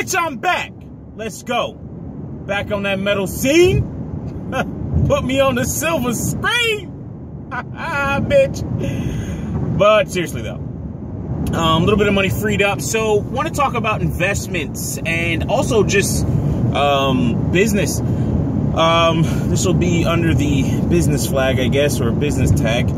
Bitch, I'm back. Let's go. Back on that metal scene. Put me on the silver screen. Bitch. But seriously though, a little bit of money freed up. So want to talk about investments and also just business. This will be under the business flag, I guess, or business tag.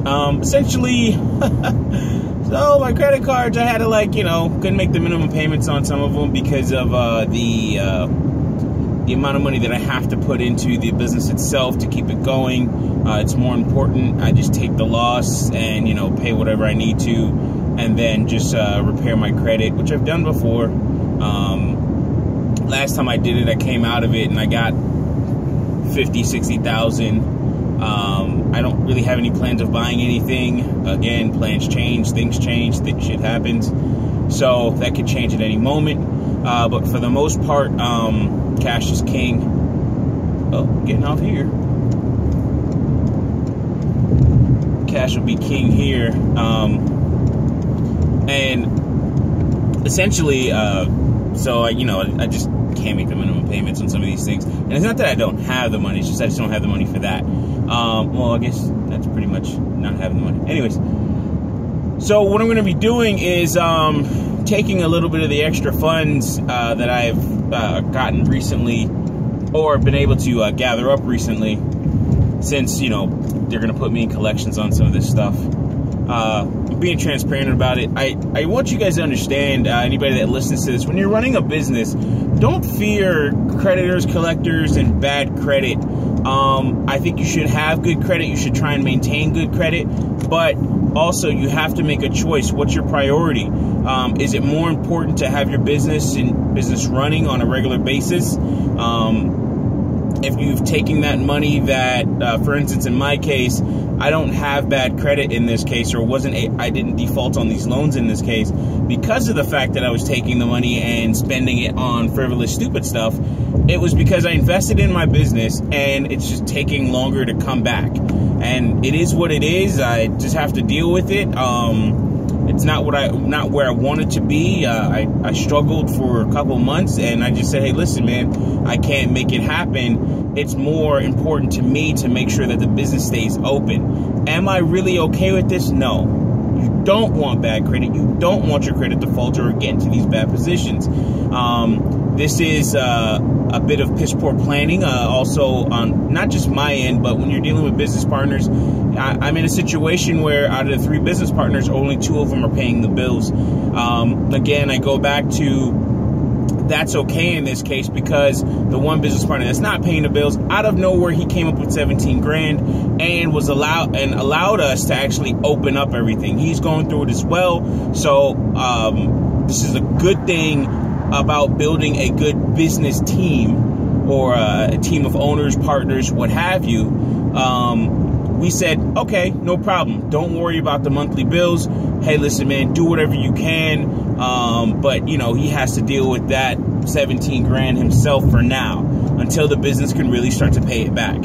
Essentially, so my credit cards, I had to, like, you know, couldn't make the minimum payments on some of them because of the amount of money that I have to put into the business itself to keep it going. It's more important. I just take the loss and, you know, pay whatever I need to, and then just repair my credit, which I've done before. Last time I did it, I came out of it and I got 50, 60,000. I don't really have any plans of buying anything. Again, plans change, things change, shit happens. So that could change at any moment. But for the most part, cash is king. Oh, getting off here. Cash will be king here. And essentially, so I just can't make the minimum payments on some of these things. And it's not that I don't have the money, it's just I just don't have the money for that. Well, I guess that's pretty much not having the money. Anyways, so what I'm going to be doing is taking a little bit of the extra funds that I've gotten recently, or been able to gather up recently, since, you know, they're going to put me in collections on some of this stuff. Being transparent about it. I want you guys to understand, anybody that listens to this, when you're running a business, don't fear creditors, collectors, and bad credit. I think you should have good credit. You should try and maintain good credit, but also you have to make a choice. What's your priority? Is it more important to have your business running on a regular basis? If you've taken that money that, for instance, in my case, I don't have bad credit in this case, or I didn't default on these loans in this case because of the fact that I was taking the money and spending it on frivolous, stupid stuff. It was because I invested in my business and it's just taking longer to come back. And it is what it is. I just have to deal with it. It's not where I wanted to be. I struggled for a couple months, and I just said, hey, listen, man, I can't make it happen. It's more important to me to make sure that the business stays open. Am I really okay with this? No. You don't want bad credit. You don't want your credit to falter or get into these bad positions. This is a bit of piss poor planning, also on not just my end, but when you're dealing with business partners. I'm in a situation where out of the 3 business partners, only 2 of them are paying the bills. Again, I go back to that's okay in this case, because the one business partner that's not paying the bills, out of nowhere, he came up with 17 grand and was allowed us to actually open up everything. He's going through it as well. So this is a good thing about building a good business team, or a team of owners, partners, what have you. We said, okay, no problem. Don't worry about the monthly bills. Hey, listen, man, do whatever you can. But, you know, he has to deal with that 17 grand himself for now, until the business can really start to pay it back.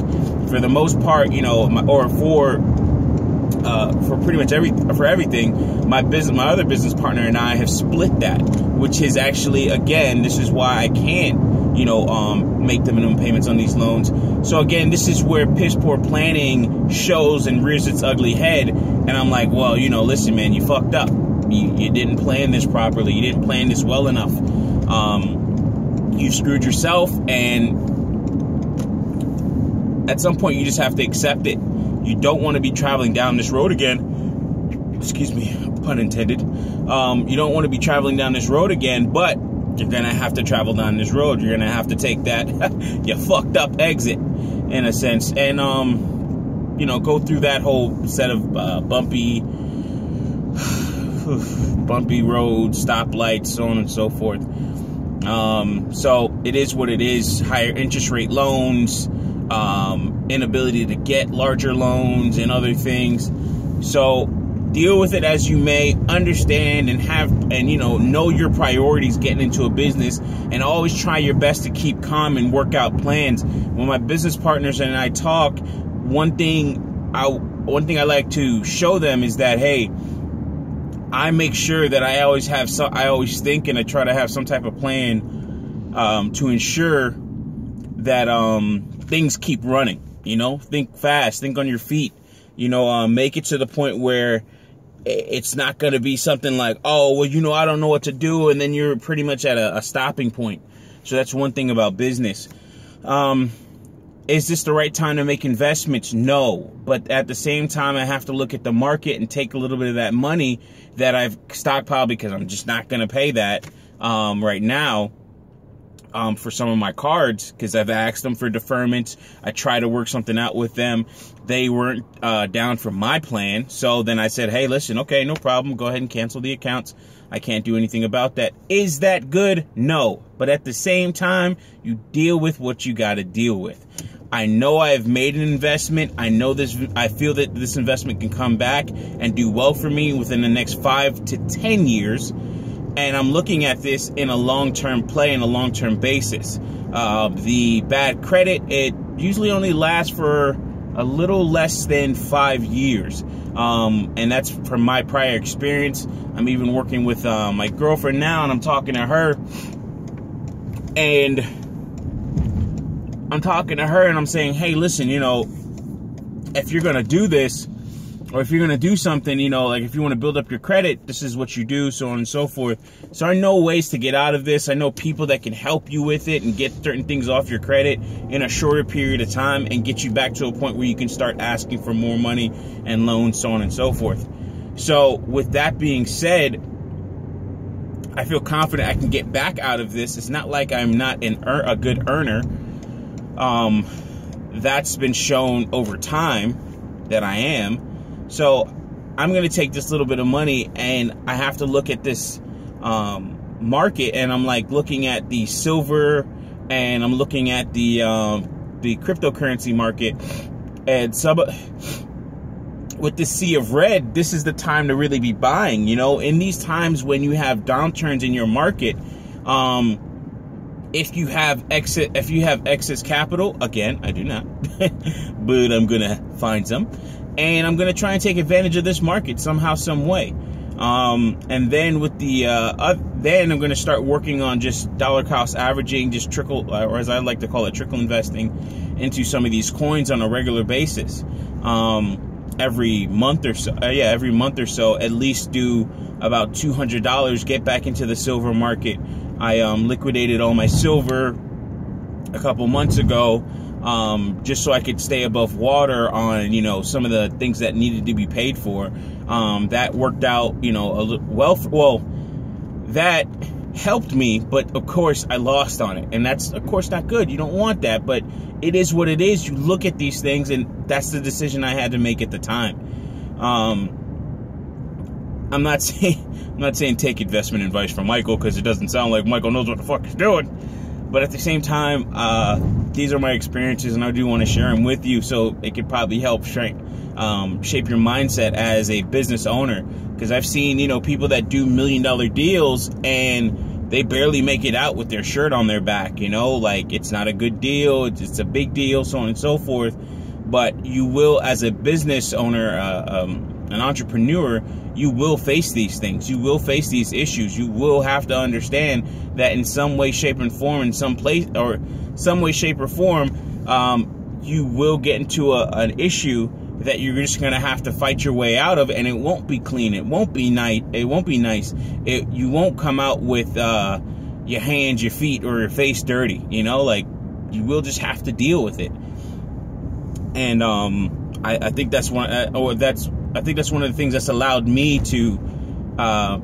For the most part, you know, for pretty much everything, my other business partner and I have split that, which is actually, again, this is why I can't, you know, make the minimum payments on these loans. So again, this is where piss poor planning shows and rears its ugly head. And I'm like, well, you know, listen, man, you fucked up. You didn't plan this properly. You didn't plan this well enough. You screwed yourself, and at some point you just have to accept it. You don't want to be traveling down this road again. Excuse me, pun intended. You don't want to be traveling down this road again, but you're going to have to travel down this road. You're going to have to take that you fucked up exit, in a sense, and, you know, go through that whole set of bumpy roads, stoplights, so on and so forth. So it is what it is. Higher interest rate loans, inability to get larger loans and other things. So deal with it as you may, understand and you know your priorities getting into a business, and always try your best to keep calm and work out plans. When my business partners and I talk, one thing I like to show them is that, hey, I make sure that I always think and I try to have some type of plan to ensure that things keep running. You know, think fast, think on your feet. You know, make it to the point where it's not going to be something like, oh, well, you know, I don't know what to do, and then you're pretty much at a stopping point. So that's one thing about business. Is this the right time to make investments? No. But at the same time, I have to look at the market and take a little bit of that money that I've stockpiled, because I'm just not going to pay that right now for some of my cards, because I've asked them for deferments. I tried to work something out with them. They weren't down for my plan. So then I said, hey, listen, okay, no problem. Go ahead and cancel the accounts. I can't do anything about that. Is that good? No. But at the same time, you deal with what you got to deal with. I know I've made an investment. I know this. I feel that this investment can come back and do well for me within the next 5 to 10 years. And I'm looking at this in a long-term play and a long-term basis. The bad credit, it usually only lasts for a little less than 5 years. And that's from my prior experience. I'm even working with my girlfriend now, and I'm talking to her. And I'm saying, hey, listen, you know, if you're going to do this, or if you're going to do something, you know, like if you want to build up your credit, this is what you do, so on and so forth. So I know ways to get out of this. I know people that can help you with it and get certain things off your credit in a shorter period of time and get you back to a point where you can start asking for more money and loans, so on and so forth. So with that being said, I feel confident I can get back out of this. It's not like I'm not a good earner. That's been shown over time that I am. So I'm going to take this little bit of money, and I have to look at this market, and I'm like looking at the silver, and I'm looking at the cryptocurrency market, and with the sea of red, this is the time to really be buying. You know, in these times when you have downturns in your market, if you have excess capital, again, I do not, but I'm gonna find some. And I'm going to try and take advantage of this market somehow, some way. And then with the, then I'm going to start working on just dollar cost averaging, just trickle, or as I like to call it, trickle investing into some of these coins on a regular basis. Every month or so, every month or so, at least do about $200, get back into the silver market. I liquidated all my silver a couple months ago. Just so I could stay above water on, you know, some of the things that needed to be paid for. That worked out, you know, well, that helped me, but of course I lost on it. And that's, of course, not good. You don't want that, but it is what it is. You look at these things, and that's the decision I had to make at the time. I'm not saying take investment advice from Michael, because it doesn't sound like Michael knows what the fuck he's doing. But at the same time, these are my experiences, and I do want to share them with you, so it could probably help shape your mindset as a business owner. Because I've seen, you know, people that do $1 million deals, and they barely make it out with their shirt on their back. You know, like, it's not a good deal, it's a big deal, so on and so forth. But you will, as a business owner, an entrepreneur, you will face these things. You will face these issues. You will have to understand that in some way, shape, and form, in some place or some way, shape, or form, you will get into an issue that you're just going to have to fight your way out of, and it won't be clean. It won't be nice. It won't be nice. You won't come out with your hands, your feet, or your face dirty. You know, like, you will just have to deal with it. And I think that's one. I think that's one of the things that's allowed me to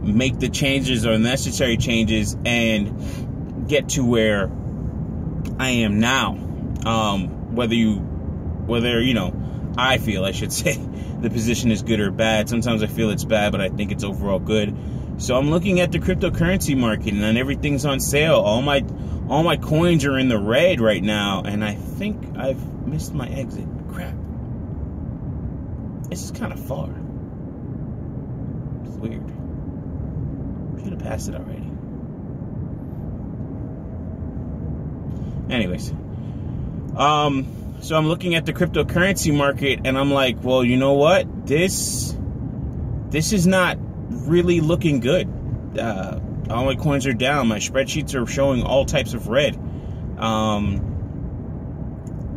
make the changes or necessary changes and get to where I am now. Whether you know, I feel, I should say, the position is good or bad. Sometimes I feel it's bad, but I think it's overall good. So I'm looking at the cryptocurrency market, and everything's on sale. All my coins are in the red right now, and I think I've missed my exit. Crap. This is kind of far. It's weird. Should have passed it already. Anyways. So I'm looking at the cryptocurrency market, and I'm like, well, you know what? This is not really looking good. All my coins are down. My spreadsheets are showing all types of red.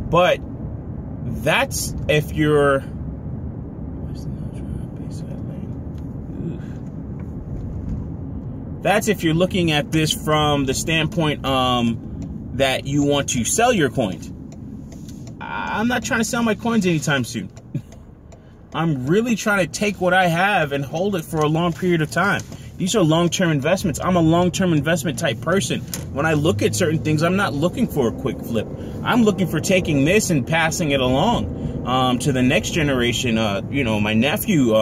But that's if you're... That's if you're looking at this from the standpoint that you want to sell your coins. I'm not trying to sell my coins anytime soon. I'm really trying to take what I have and hold it for a long period of time. These are long-term investments. I'm a long-term investment type person. When I look at certain things, I'm not looking for a quick flip. I'm looking for taking this and passing it along to the next generation. You know, my nephew,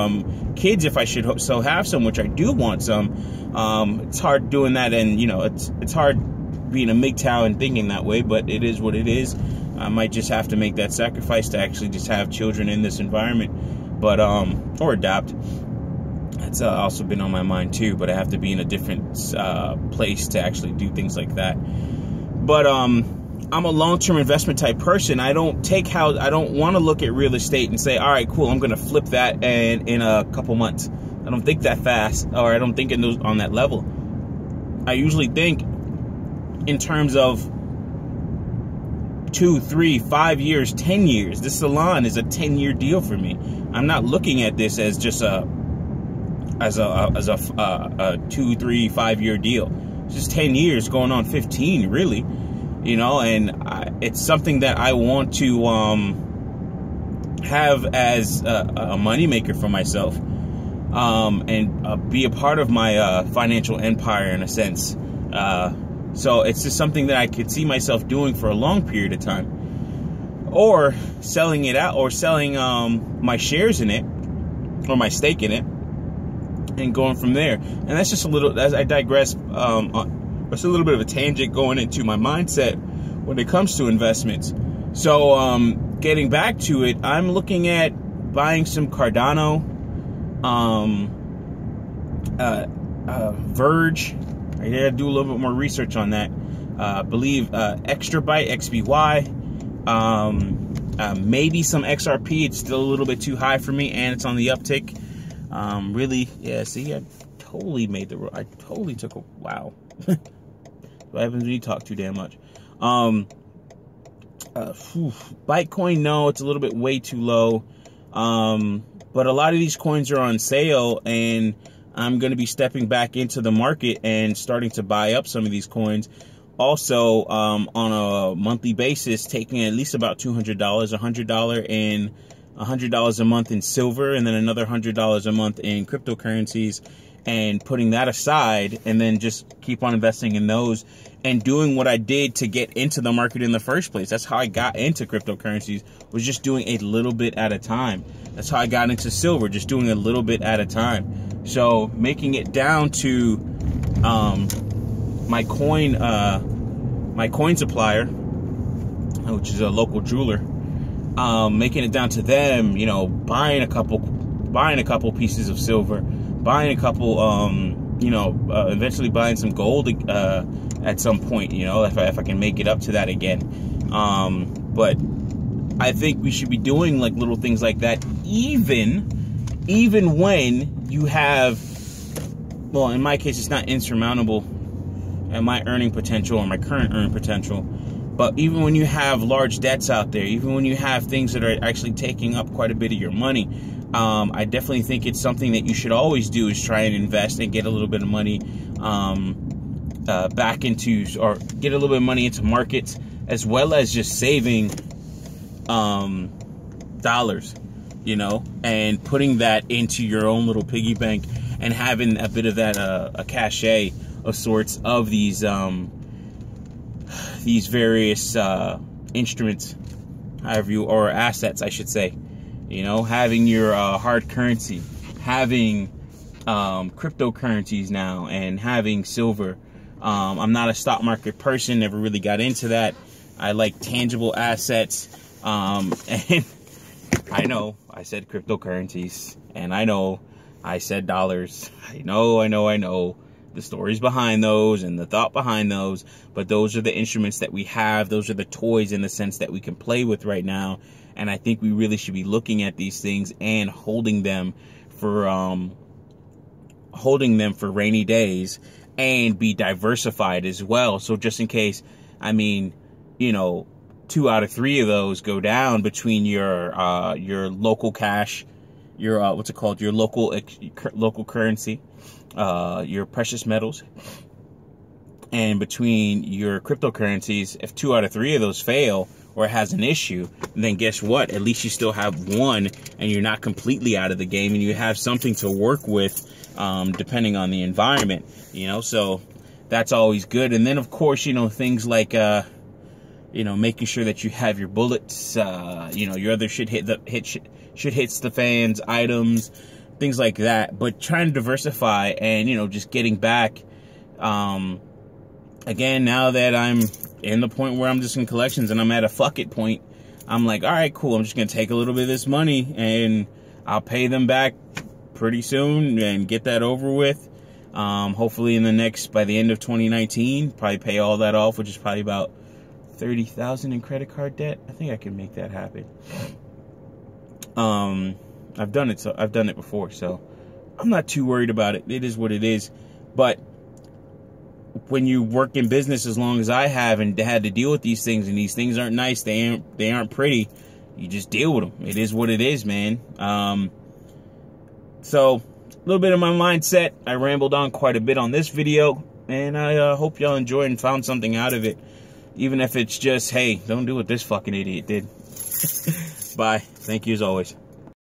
kids, if I should so have some, which I do want some. It's hard doing that, and you know, it's hard being a MGTOW and thinking that way, but it is what it is. I might just have to make that sacrifice to actually just have children in this environment, but or adopt. It's also been on my mind too, but I have to be in a different place to actually do things like that. But I'm a long-term investment type person. I don't want to look at real estate and say, all right, cool, I'm going to flip that and in a couple months. I don't think that fast, or I don't think on that level. I usually think in terms of 2, 3, 5 years, 10 years. This salon is a 10-year deal for me. I'm not looking at this as just a 2, 3, 5 year deal. It's just 10 years going on 15, really, you know, and it's something that I want to have as a moneymaker for myself, and be a part of my financial empire in a sense. So it's just something that I could see myself doing for a long period of time, or selling it out, or selling my shares in it, or my stake in it, and going from there. And that's just a little, as I digress, it's a little bit of a tangent going into my mindset when it comes to investments. So getting back to it, I'm looking at buying some Cardano, Verge. I gotta do a little bit more research on that. I believe Extrabyte, XBY, maybe some XRP. It's still a little bit too high for me, and it's on the uptick. Really, yeah, see, I totally took a, wow. What happens when you talk too damn much? Bitcoin, no, it's a little bit way too low. But a lot of these coins are on sale, and I'm going to be stepping back into the market and starting to buy up some of these coins. Also, on a monthly basis, taking at least about $200, $100 in $100 a month in silver, and then another $100 a month in cryptocurrencies, and putting that aside, and then just keep on investing in those and doing what I did to get into the market in the first place. That's how I got into cryptocurrencies, was just doing a little bit at a time. That's how I got into silver, just doing a little bit at a time. So making it down to my coin supplier, which is a local jeweler, making it down to them, you know, buying a couple pieces of silver, buying a couple, you know, eventually buying some gold at some point, you know, if I can make it up to that again. But I think we should be doing like little things like that, even when you have, well, in my case, it's not insurmountable at my earning potential or my current earning potential. But even when you have large debts out there, even when you have things that are actually taking up quite a bit of your money, I definitely think it's something that you should always do, is try and invest and get a little bit of money back into, or get a little bit of money into markets, as well as just saving dollars, you know, and putting that into your own little piggy bank, and having a bit of that a cachet of sorts of these various instruments, however you, or assets, I should say. You know, having your hard currency, having cryptocurrencies now, and having silver. I'm not a stock market person, never really got into that. I like tangible assets. And I know I said cryptocurrencies, and I know I said dollars. I know the stories behind those and the thought behind those, but those are the instruments that we have. Those are the toys in the sense that we can play with right now. And I think we really should be looking at these things and holding them for holding them for rainy days, and be diversified as well. So just in case, I mean, you know, 2 out of 3 of those go down between your local cash, your what's it called, your local currency, your precious metals, and between your cryptocurrencies. If 2 out of 3 of those fail or has an issue, then guess what? At least you still have one, and you're not completely out of the game, and you have something to work with, depending on the environment, you know. So that's always good. And then of course, you know, things like you know, making sure that you have your bullets, you know, your other shit hits the fans, items, things like that. But trying to diversify, and, you know, just getting back, again, now that I'm in the point where I'm just in collections and I'm at a fuck it point, I'm like, all right, cool. I'm just going to take a little bit of this money and I'll pay them back pretty soon and get that over with. Hopefully by the end of 2019, probably pay all that off, which is probably about $30,000 in credit card debt. I think I can make that happen. I've done it before, so I'm not too worried about it. It is what it is. But when you work in business as long as I have and had to deal with these things, and these things aren't nice, they aren't pretty, you just deal with them. It is what it is, man. So a little bit of my mindset. I rambled on quite a bit on this video, and I hope y'all enjoyed and found something out of it. Even if it's just, hey, don't do what this fucking idiot did. Bye. Thank you as always.